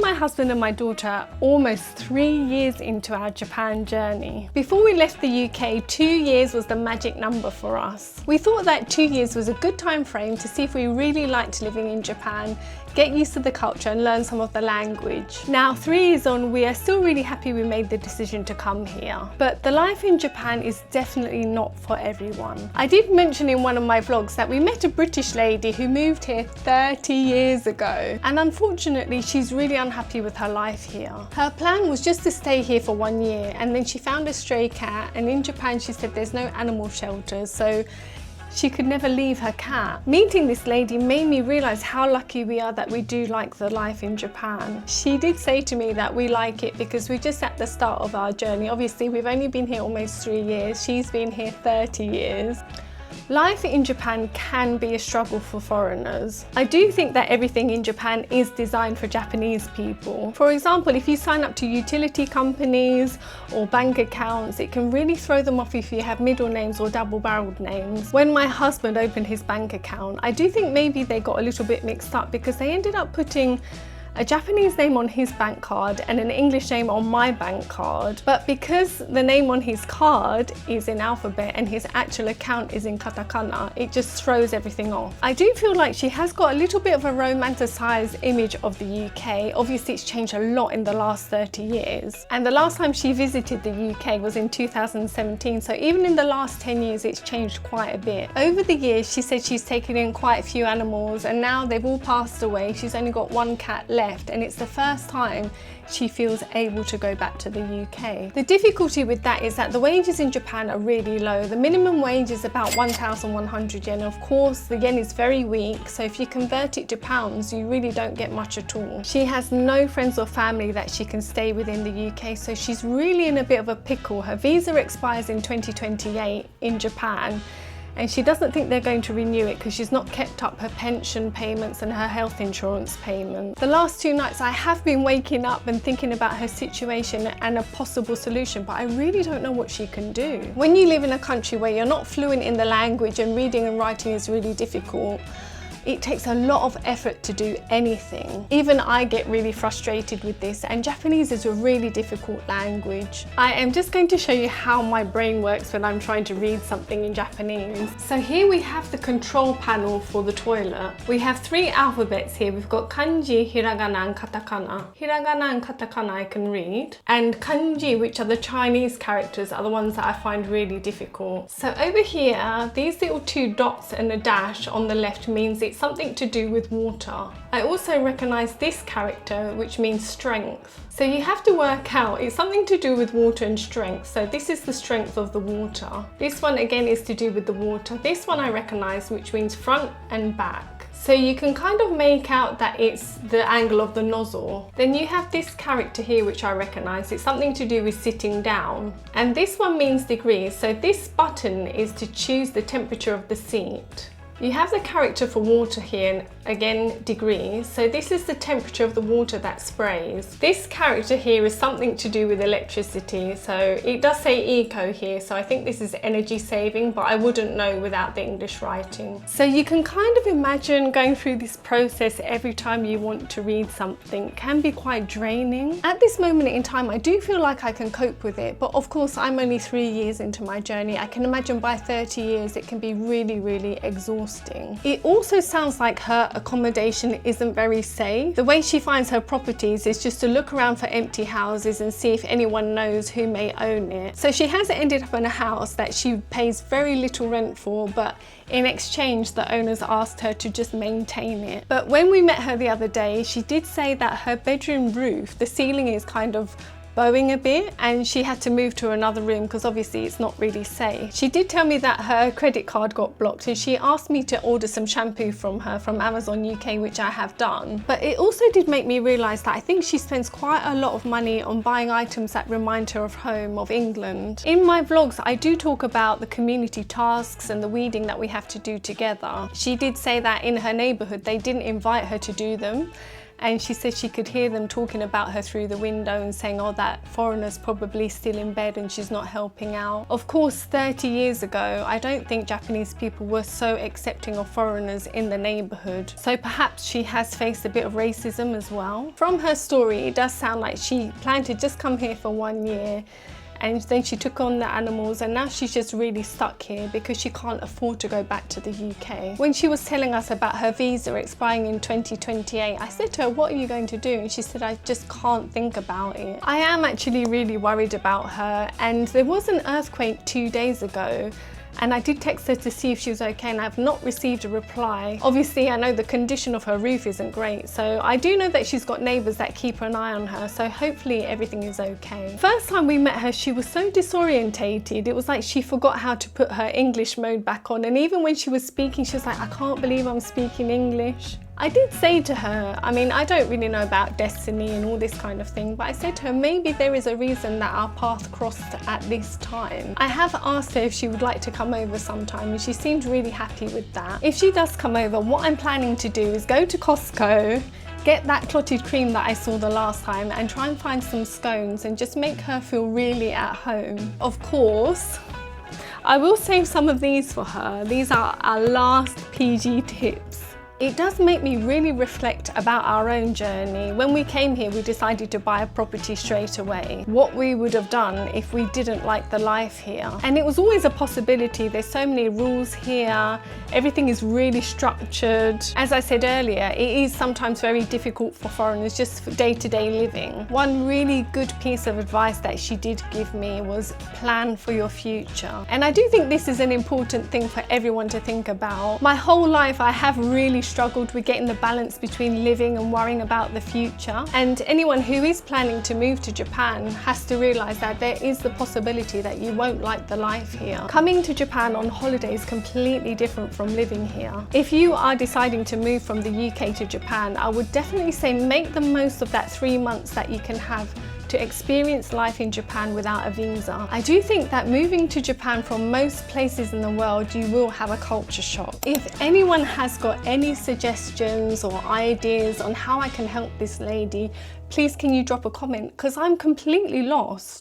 my husband and my daughter almost 3 years into our Japan journey. Before we left the UK, 2 years was the magic number for us. We thought that 2 years was a good time frame to see if we really liked living in Japan, get used to the culture and learn some of the language. Now 3 years on, we are still really happy we made the decision to come here. But the life in Japan is definitely not for everyone. I did mention in one of my vlogs that we met a British lady who moved here 30 years ago. And unfortunately, she's really unhappy with her life here. Her plan was just to stay here for 1 year, and then she found a stray cat, and in Japan she said there's no animal shelters, so she could never leave her cat. Meeting this lady made me realise how lucky we are that we do like the life in Japan. She did say to me that we like it because we're just at the start of our journey. Obviously, we've only been here almost 3 years. She's been here 30 years. Life in Japan can be a struggle for foreigners. I do think that everything in Japan is designed for Japanese people. For example, if you sign up to utility companies or bank accounts, it can really throw them off if you have middle names or double-barreled names. When my husband opened his bank account, I do think maybe they got a little bit mixed up because they ended up putting a Japanese name on his bank card and an English name on my bank card. But because the name on his card is in alphabet and his actual account is in katakana, it just throws everything off. I do feel like she has got a little bit of a romanticised image of the UK. Obviously, it's changed a lot in the last 30 years. And the last time she visited the UK was in 2017. So even in the last 10 years, it's changed quite a bit. Over the years, she said she's taken in quite a few animals, and now they've all passed away. She's only got 1 cat left. And it's the first time she feels able to go back to the UK. The difficulty with that is that the wages in Japan are really low. The minimum wage is about 1,100 yen. Of course, the yen is very weak, so if you convert it to pounds, you really don't get much at all. She has no friends or family that she can stay with in the UK, so she's really in a bit of a pickle. Her visa expires in 2028 in Japan, and she doesn't think they're going to renew it because she's not kept up her pension payments and her health insurance payments. The last 2 nights I have been waking up and thinking about her situation and a possible solution, but I really don't know what she can do. When you live in a country where you're not fluent in the language and reading and writing is really difficult, it takes a lot of effort to do anything. Even I get really frustrated with this, and Japanese is a really difficult language. I am just going to show you how my brain works when I'm trying to read something in Japanese. So here we have the control panel for the toilet. We have 3 alphabets here. We've got kanji, hiragana and katakana. Hiragana and katakana I can read, and kanji, which are the Chinese characters, are the ones that I find really difficult. So over here, these little 2 dots and a dash on the left means it's something to do with water. I also recognize this character, which means strength. So you have to work out, it's something to do with water and strength. So this is the strength of the water. This one again is to do with the water. This one I recognize, which means front and back. So you can kind of make out that it's the angle of the nozzle. Then you have this character here, which I recognize. It's something to do with sitting down. And this one means degrees. So this button is to choose the temperature of the seat. You have the character for water here, and again degrees, so this is the temperature of the water that sprays. This character here is something to do with electricity, so it does say eco here, so I think this is energy saving, but I wouldn't know without the English writing. So you can kind of imagine going through this process every time you want to read something. It can be quite draining. At this moment in time, I do feel like I can cope with it, but of course I'm only 3 years into my journey. I can imagine by 30 years it can be really, really exhausting. It also sounds like her accommodation isn't very safe. The way she finds her properties is just to look around for empty houses and see if anyone knows who may own it. So she has ended up in a house that she pays very little rent for, but in exchange the owners asked her to just maintain it. But when we met her the other day, she did say that her bedroom roof, the ceiling is kind of bowing a bit, and she had to move to another room because obviously it's not really safe. She did tell me that her credit card got blocked, and she asked me to order some shampoo from her from Amazon UK, which I have done. But it also did make me realise that I think she spends quite a lot of money on buying items that remind her of home, of England. In my vlogs, I do talk about the community tasks and the weeding that we have to do together. She did say that in her neighbourhood they didn't invite her to do them, and she said she could hear them talking about her through the window and saying, oh, that foreigner's probably still in bed and she's not helping out. Of course, 30 years ago, I don't think Japanese people were so accepting of foreigners in the neighbourhood. So perhaps she has faced a bit of racism as well. From her story, it does sound like she planned to just come here for 1 year, and then she took on the animals, and now she's just really stuck here because she can't afford to go back to the UK. When she was telling us about her visa expiring in 2028, I said to her, what are you going to do? And she said, I just can't think about it. I am actually really worried about her, and there was an earthquake 2 days ago, and I did text her to see if she was okay, and I have not received a reply. Obviously, I know the condition of her roof isn't great, so I do know that she's got neighbours that keep an eye on her, so hopefully everything is okay. First time we met her, she was so disorientated. It was like she forgot how to put her English mode back on, and even when she was speaking, she was like, I can't believe I'm speaking English. I did say to her, I mean, I don't really know about destiny and all this kind of thing, but I said to her, maybe there is a reason that our path crossed at this time. I have asked her if she would like to come over sometime, and she seemed really happy with that. If she does come over, what I'm planning to do is go to Costco, get that clotted cream that I saw the last time, and try and find some scones and just make her feel really at home. Of course, I will save some of these for her. These are our last PG tips. It does make me really reflect about our own journey. When we came here, we decided to buy a property straight away. What we would have done if we didn't like the life here. And it was always a possibility. There's so many rules here. Everything is really structured. As I said earlier, it is sometimes very difficult for foreigners just for day-to-day living. One really good piece of advice that she did give me was plan for your future. And I do think this is an important thing for everyone to think about. My whole life, I have really struggled with getting the balance between living and worrying about the future. And anyone who is planning to move to Japan has to realise that there is the possibility that you won't like the life here. Coming to Japan on holiday is completely different from living here. If you are deciding to move from the UK to Japan, I would definitely say make the most of that 3 months that you can have to experience life in Japan without a visa. I do think that moving to Japan from most places in the world, you will have a culture shock. If anyone has got any suggestions or ideas on how I can help this lady, please can you drop a comment, because I'm completely lost.